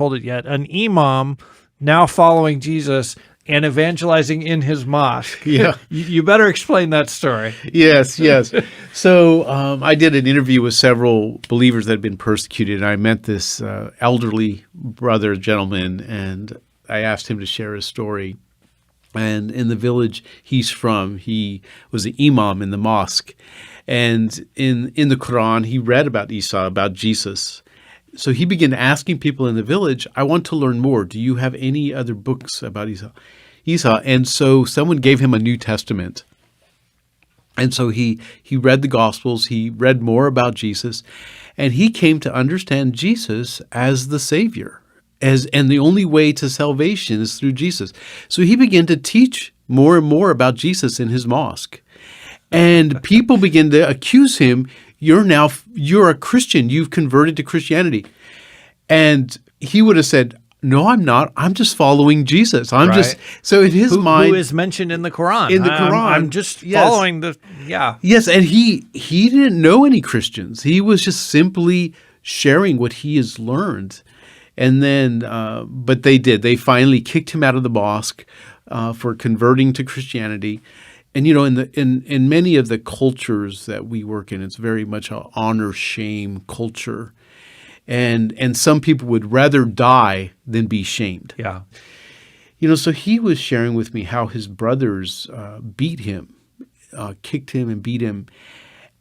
told it yet, an imam now following Jesus and evangelizing in his mosque. Yeah. You better explain that story. Yes, yes. So I did an interview with several believers that had been persecuted, and I met this elderly gentleman, and I asked him to share his story. And in the village he's from, he was an imam in the mosque. And in the Quran, he read about Isa, about Jesus. So he began asking people in the village, I want to learn more. Do you have any other books about Isa? And so someone gave him a New Testament. And so he read the Gospels, he read more about Jesus, and he came to understand Jesus as the Savior. And the only way to salvation is through Jesus. So he began to teach more and more about Jesus in his mosque. And people began to accuse him, you're a Christian, you've converted to Christianity. And he would have said, no, I'm not. I'm just following Jesus. So in his mind, who is mentioned in the Quran. In the Quran. I'm just following Yes, and he didn't know any Christians. He was just simply sharing what he has learned. And then, but they did. They finally kicked him out of the mosque for converting to Christianity. And in many of the cultures that we work in, it's very much an honor-shame culture, and some people would rather die than be shamed. Yeah. So he was sharing with me how his brothers beat him, kicked him and beat him,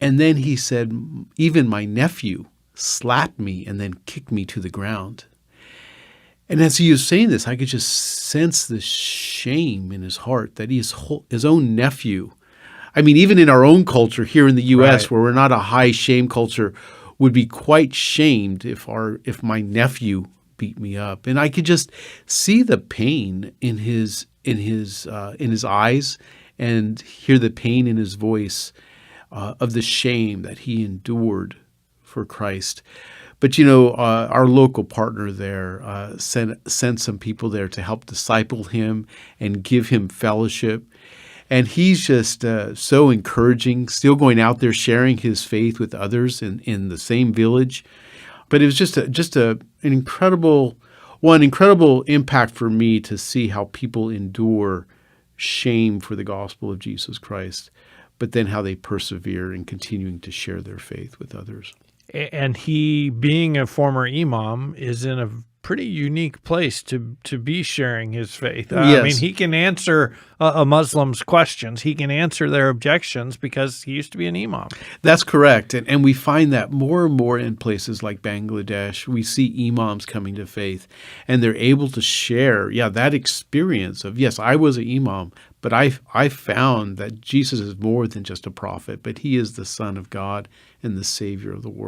and then he said, even my nephew slapped me and then kicked me to the ground. And as he was saying this, I could just sense the shame in his heart that his own nephew, I mean, even in our own culture here in the U.S., Right. where we're not a high shame culture, would be quite shamed if my nephew beat me up. And I could just see the pain in his eyes and hear the pain in his voice of the shame that he endured for Christ. But, our local partner there sent some people there to help disciple him and give him fellowship. And he's just so encouraging, still going out there sharing his faith with others in the same village. But it was just an incredible impact for me to see how people endure shame for the gospel of Jesus Christ, but then how they persevere in continuing to share their faith with others. And he, being a former imam, is in a pretty unique place to be sharing his faith. Yes. I mean, he can answer a Muslim's questions. He can answer their objections because he used to be an imam. That's correct. And we find that more and more in places like Bangladesh. We see imams coming to faith, and they're able to share, that experience of, yes, I was an imam, but I found that Jesus is more than just a prophet, but he is the Son of God and the Savior of the world.